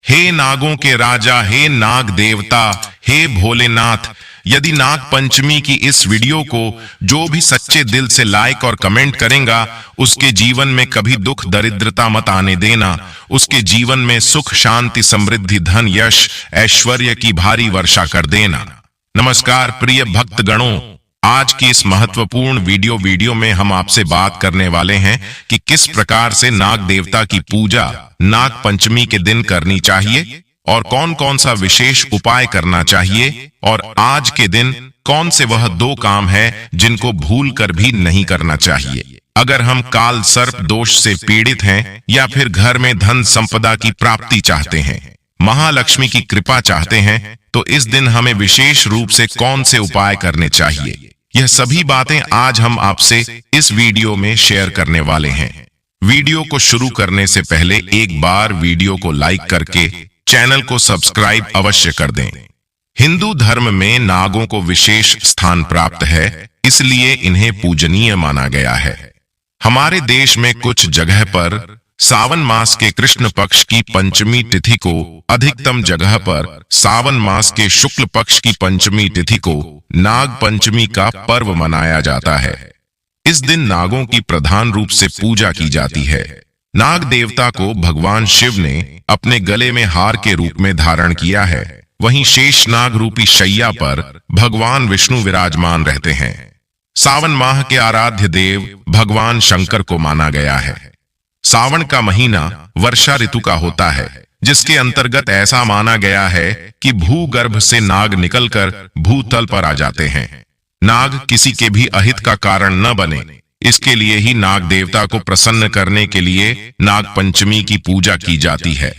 हे नागों के राजा, हे नाग देवता, हे भोलेनाथ। यदि नाग पंचमी की इस वीडियो को जो भी सच्चे दिल से लाइक और कमेंट करेगा, उसके जीवन में कभी दुख दरिद्रता मत आने देना। उसके जीवन में सुख, शांति, समृद्धि, धन, यश, ऐश्वर्य की भारी वर्षा कर देना। नमस्कार प्रिय भक्तगणों, आज की इस महत्वपूर्ण वीडियो में हम आपसे बात करने वाले हैं कि किस प्रकार से नाग देवता की पूजा नाग पंचमी के दिन करनी चाहिए और कौन कौन सा विशेष उपाय करना चाहिए, और आज के दिन कौन से वह 2 काम है जिनको भूल कर भी नहीं करना चाहिए। अगर हम काल सर्प दोष से पीड़ित हैं या फिर घर में धन संपदा की प्राप्ति चाहते हैं, महालक्ष्मी की कृपा चाहते हैं, तो इस दिन हमें विशेष रूप से कौन से उपाय करने चाहिए, यह सभी बातें आज हम आपसे इस वीडियो में शेयर करने वाले हैं। वीडियो को शुरू करने से पहले एक बार वीडियो को लाइक करके चैनल को सब्सक्राइब अवश्य कर दें। हिंदू धर्म में नागों को विशेष स्थान प्राप्त है, इसलिए इन्हें पूजनीय माना गया है। हमारे देश में कुछ जगह पर सावन मास के कृष्ण पक्ष की पंचमी तिथि को, अधिकतम जगह पर सावन मास के शुक्ल पक्ष की पंचमी तिथि को नाग पंचमी का पर्व मनाया जाता है। इस दिन नागों की प्रधान रूप से पूजा की जाती है। नाग देवता को भगवान शिव ने अपने गले में हार के रूप में धारण किया है। वहीं शेषनाग रूपी शैया पर भगवान विष्णु विराजमान रहते हैं। सावन माह के आराध्य देव भगवान शंकर को माना गया है। सावन का महीना वर्षा ऋतु का होता है, जिसके अंतर्गत ऐसा माना गया है कि भूगर्भ से नाग निकलकर भूतल पर आ जाते हैं। नाग किसी के भी अहित का कारण न बने, इसके लिए ही नाग देवता को प्रसन्न करने के लिए नाग पंचमी की पूजा की जाती है।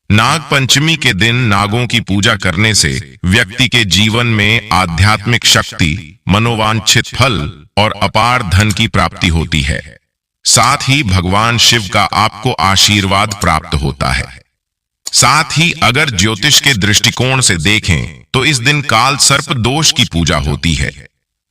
नाग पंचमी के दिन नागों की पूजा करने से व्यक्ति के जीवन में आध्यात्मिक शक्ति, मनोवांछित फल और अपार धन की प्राप्ति होती है। साथ ही भगवान शिव का आपको आशीर्वाद प्राप्त होता है। साथ ही अगर ज्योतिष के दृष्टिकोण से देखें तो इस दिन काल सर्प दोष की पूजा होती है।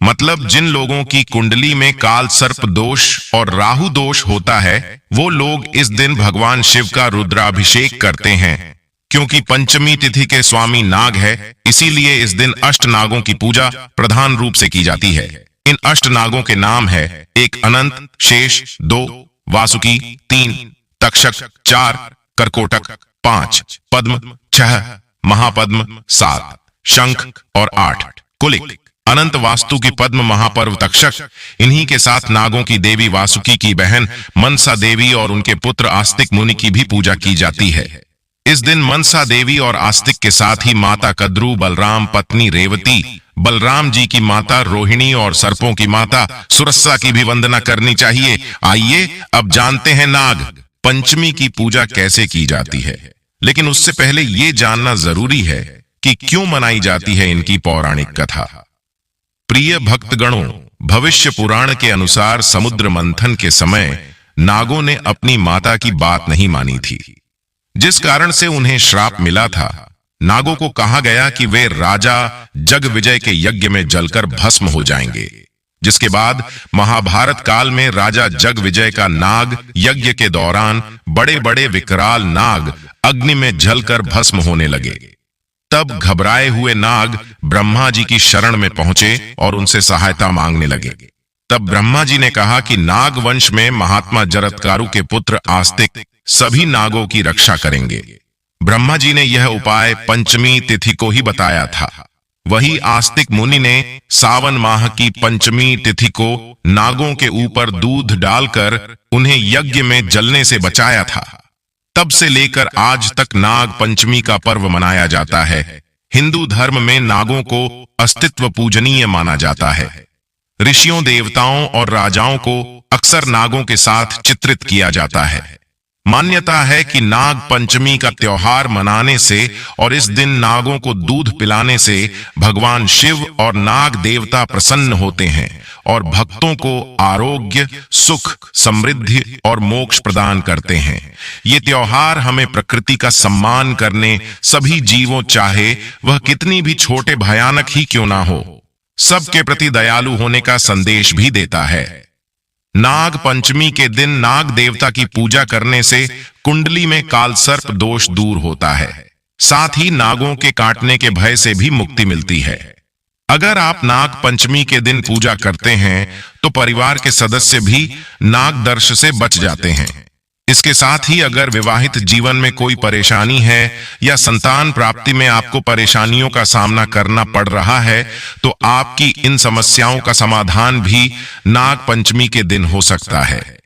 मतलब जिन लोगों की कुंडली में काल सर्प दोष और राहु दोष होता है, वो लोग इस दिन भगवान शिव का रुद्राभिषेक करते हैं। क्योंकि पंचमी तिथि के स्वामी नाग है, इसीलिए इस दिन अष्ट नागों की पूजा प्रधान रूप से की जाती है। इन अष्ट नागों के नाम है: 1 अनंत, शेष 2, वासुकी 3, तक्षक 4, करकोटक 5, पद्म 6, महापद्म 7, शंख और 8, कुलिक। अनंत वास्तु की पद्म, महापर्व तक्षक, इन्हीं के साथ नागों की देवी वासुकी की बहन मनसा देवी और उनके पुत्र आस्तिक मुनि की भी पूजा की जाती है। इस दिन मनसा देवी और आस्तिक के साथ ही माता कद्रू, बलराम पत्नी रेवती, बलराम जी की माता रोहिणी और सर्पों की माता सुरसा की भी वंदना करनी चाहिए। आइए अब जानते हैं नाग पंचमी की पूजा कैसे की जाती है। लेकिन उससे पहले ये जानना जरूरी है कि क्यों मनाई जाती है इनकी पौराणिक कथा। प्रिय भक्तगणों, भविष्य पुराण के अनुसार समुद्र मंथन के समय नागों ने अपनी माता की बात नहीं मानी थी, जिस कारण से उन्हें श्राप मिला था। नागों को कहा गया कि वे राजा जगविजय के यज्ञ में जलकर भस्म हो जाएंगे, जिसके बाद महाभारत काल में राजा जगविजय का नाग यज्ञ के दौरान बड़े बड़े विकराल नाग अग्नि में जलकर भस्म होने लगे। तब घबराए हुए नाग ब्रह्मा जी की शरण में पहुंचे और उनसे सहायता मांगने लगे। तब ब्रह्मा जी ने कहा कि नाग वंश में महात्मा जरत्कारु के पुत्र आस्तिक सभी नागों की रक्षा करेंगे। ब्रह्मा जी ने यह उपाय पंचमी तिथि को ही बताया था। वही आस्तिक मुनि ने सावन माह की पंचमी तिथि को नागों के ऊपर दूध डालकर उन्हें यज्ञ में जलने से बचाया था। तब से लेकर आज तक नाग पंचमी का पर्व मनाया जाता है। हिंदू धर्म में नागों को अस्तित्व पूजनीय माना जाता है। ऋषियों, देवताओं और राजाओं को अक्सर नागों के साथ चित्रित किया जाता है। मान्यता है कि नाग पंचमी का त्योहार मनाने से और इस दिन नागों को दूध पिलाने से भगवान शिव और नाग देवता प्रसन्न होते हैं और भक्तों को आरोग्य, सुख, समृद्धि और मोक्ष प्रदान करते हैं। ये त्योहार हमें प्रकृति का सम्मान करने, सभी जीवों, चाहे वह कितनी भी छोटे भयानक ही क्यों ना हो, सबके प्रति दयालु होने का संदेश भी देता है। नाग पंचमी के दिन नाग देवता की पूजा करने से कुंडली में काल सर्प दोष दूर होता है। साथ ही नागों के काटने के भय से भी मुक्ति मिलती है। अगर आप नाग पंचमी के दिन पूजा करते हैं तो परिवार के सदस्य भी नाग दर्श से बच जाते हैं। इसके साथ ही अगर विवाहित जीवन में कोई परेशानी है या संतान प्राप्ति में आपको परेशानियों का सामना करना पड़ रहा है तो आपकी इन समस्याओं का समाधान भी नाग पंचमी के दिन हो सकता है।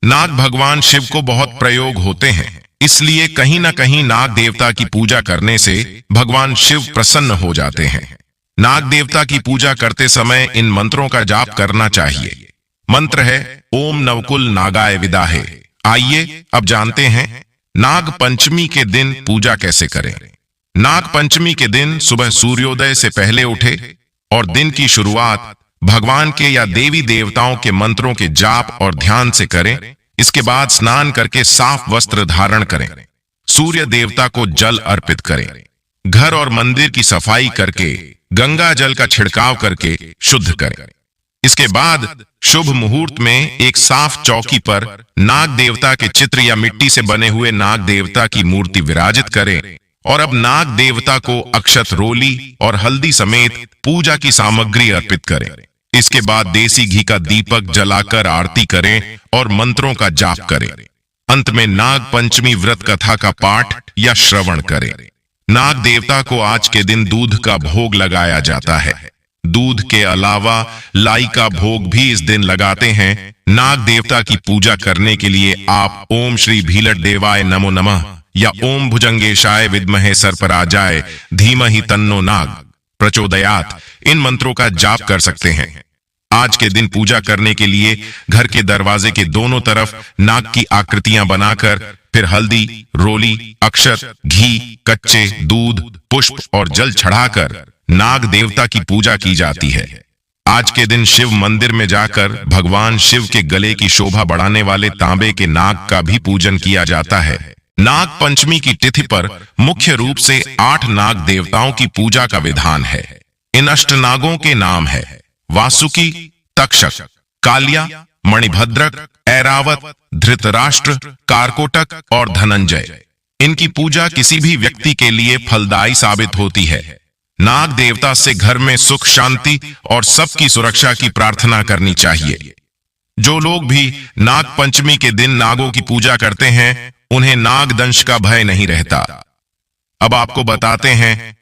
नाग भगवान शिव को बहुत प्रयोग होते हैं, इसलिए कहीं ना कहीं नाग देवता की पूजा करने से भगवान शिव प्रसन्न हो जाते हैं। नाग देवता की पूजा करते समय इन मंत्रों का जाप करना चाहिए। मंत्र है ओम नवकुल नागाय विदाहे। आइए अब जानते हैं नाग पंचमी के दिन पूजा कैसे करें। नाग पंचमी के दिन सुबह सूर्योदय से पहले उठे और दिन की शुरुआत भगवान के या देवी देवताओं के मंत्रों के जाप और ध्यान से करें। इसके बाद स्नान करके साफ वस्त्र धारण करें, सूर्य देवता को जल अर्पित करें, घर और मंदिर की सफाई करके गंगा जल का छिड़काव करके शुद्ध करें। इसके बाद शुभ मुहूर्त में एक साफ चौकी पर नाग देवता के चित्र या मिट्टी से बने हुए नाग देवता की मूर्ति विराजित करें और अब नाग देवता को अक्षत, रोली और हल्दी समेत पूजा की सामग्री अर्पित करें। इसके बाद देसी घी का दीपक जलाकर आरती करें और मंत्रों का जाप करें। अंत में नाग पंचमी व्रत कथा का पाठ या श्रवण करें। नाग देवता को आज के दिन दूध का भोग लगाया जाता है। दूध के अलावा लाई का भोग भी इस दिन लगाते हैं। नाग देवता की पूजा करने के लिए आप ओम श्री भीलट देवाय नमो नमः या ओम भुजंगेशाय विद्महे सर्पराजाय धीमहि तन्नो नाग प्रचोदयात् इन मंत्रों का जाप कर सकते हैं। आज के दिन पूजा करने के लिए घर के दरवाजे के दोनों तरफ नाग की आकृतियां बनाकर फिर हल्दी, रोली, अक्षत, घी, कच्चे दूध, पुष्प और जल चढ़ाकर नाग देवता की पूजा की जाती है। आज के दिन शिव मंदिर में जाकर भगवान शिव के गले की शोभा बढ़ाने वाले तांबे के नाग का भी पूजन किया जाता है। नाग पंचमी की तिथि पर मुख्य रूप से 8 नाग देवताओं की पूजा का विधान है। इन अष्टनागों के नाम है वासुकी, तक्षक, कालिया, मणिभद्रक, ऐरावत, धृतराष्ट्र, कारकोटक और धनंजय। इनकी पूजा किसी भी व्यक्ति के लिए फलदायी साबित होती है। नाग देवता से घर में सुख, शांति और सबकी सुरक्षा की प्रार्थना करनी चाहिए। जो लोग भी नाग पंचमी के दिन नागों की पूजा करते हैं उन्हें नाग दंश का भय नहीं रहता। अब आपको बताते हैं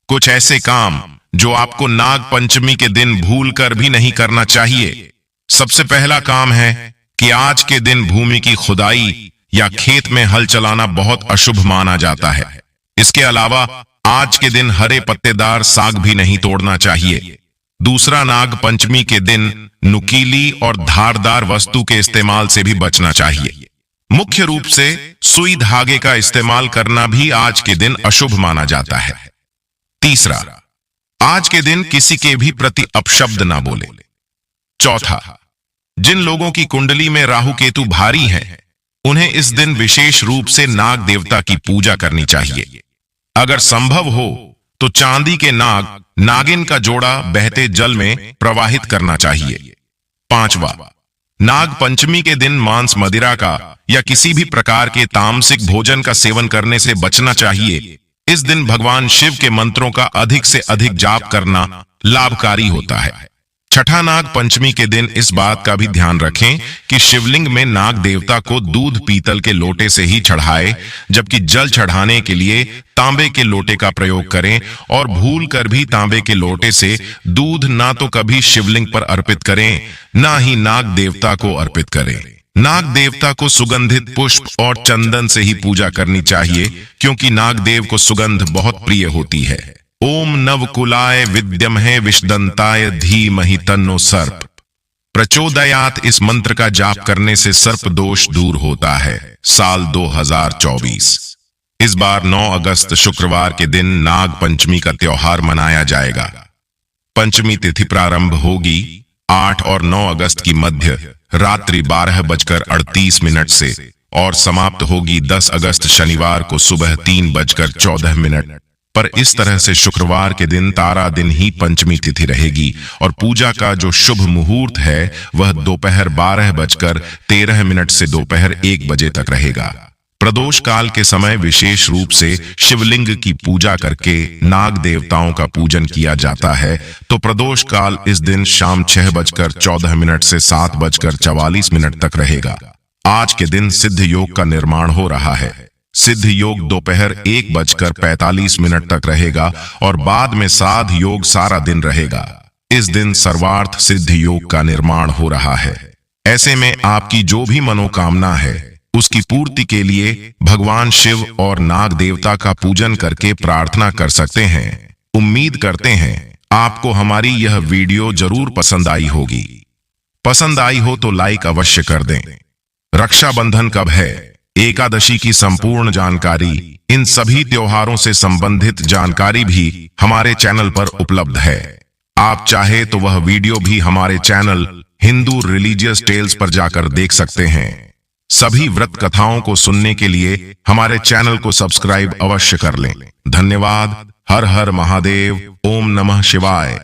कुछ ऐसे काम जो आपको नाग पंचमी के दिन भूलकर भी नहीं करना चाहिए। सबसे पहला काम है कि आज के दिन भूमि की खुदाई या खेत में हल चलाना बहुत अशुभ माना जाता है। इसके अलावा आज के दिन हरे पत्तेदार साग भी नहीं तोड़ना चाहिए। दूसरा, नाग पंचमी के दिन नुकीली और धारदार वस्तु के इस्तेमाल से भी बचना चाहिए। मुख्य रूप से सुई धागे का इस्तेमाल करना भी आज के दिन अशुभ माना जाता है। तीसरा, आज के दिन किसी के भी प्रति अपशब्द ना बोले। चौथा, जिन लोगों की कुंडली में राहु केतु भारी हैं, उन्हें इस दिन विशेष रूप से नाग देवता की पूजा करनी चाहिए। अगर संभव हो तो चांदी के नाग, नागिन का जोड़ा बहते जल में प्रवाहित करना चाहिए। पांचवा, नाग पंचमी के दिन मांस, मदिरा का या किसी भी प्रकार के तामसिक भोजन का सेवन करने से बचना चाहिए। इस दिन भगवान शिव के मंत्रों का अधिक से अधिक जाप करना लाभकारी होता है। छठा, नाग पंचमी के दिन इस बात का भी ध्यान रखें कि शिवलिंग में नाग देवता को दूध पीतल के लोटे से ही चढ़ाए, जबकि जल चढ़ाने के लिए तांबे के लोटे का प्रयोग करें और भूल कर भी तांबे के लोटे से दूध ना तो कभी शिवलिंग पर अर्पित करें, ना ही नाग देवता को अर्पित करें। नाग देवता को सुगंधित पुष्प और चंदन से ही पूजा करनी चाहिए, क्योंकि नागदेव को सुगंध बहुत प्रिय होती है। ओम नवकुलाय विद्महे विषदंताय धीमहि तन्नो सर्प प्रचोदयात् इस मंत्र का जाप करने से सर्प दोष दूर होता है। साल 2024। इस बार 9 अगस्त शुक्रवार के दिन नाग पंचमी का त्योहार मनाया जाएगा। पंचमी तिथि प्रारंभ होगी 8 और 9 अगस्त की मध्य रात्रि 12:38 से और समाप्त होगी 10 अगस्त शनिवार को सुबह 3:14 पर इस तरह से शुक्रवार के दिन तारा दिन ही पंचमी तिथि रहेगी और पूजा का जो शुभ मुहूर्त है वह दोपहर 12:13 से दोपहर 1 बजे तक रहेगा। प्रदोष काल के समय विशेष रूप से शिवलिंग की पूजा करके नाग देवताओं का पूजन किया जाता है। तो प्रदोष काल इस दिन शाम 6:14 से 7:44 तक रहेगा। आज के दिन सिद्ध योग का निर्माण हो रहा है। सिद्ध योग दोपहर 1:45 तक रहेगा और बाद में साध योग सारा दिन रहेगा। इस दिन सर्वार्थ सिद्ध योग का निर्माण हो रहा है। ऐसे में आपकी जो भी मनोकामना है उसकी पूर्ति के लिए भगवान शिव और नाग देवता का पूजन करके प्रार्थना कर सकते हैं। उम्मीद करते हैं आपको हमारी यह वीडियो जरूर पसंद आई होगी। पसंद आई हो तो लाइक अवश्य कर दें। रक्षाबंधन कब है, एकादशी की संपूर्ण जानकारी, इन सभी त्योहारों से संबंधित जानकारी भी हमारे चैनल पर उपलब्ध है। आप चाहे तो वह वीडियो भी हमारे चैनल हिंदू रिलीजियस टेल्स पर जाकर देख सकते हैं। सभी व्रत कथाओं को सुनने के लिए हमारे चैनल को सब्सक्राइब अवश्य कर लें। धन्यवाद। हर हर महादेव। ओम नमः शिवाय।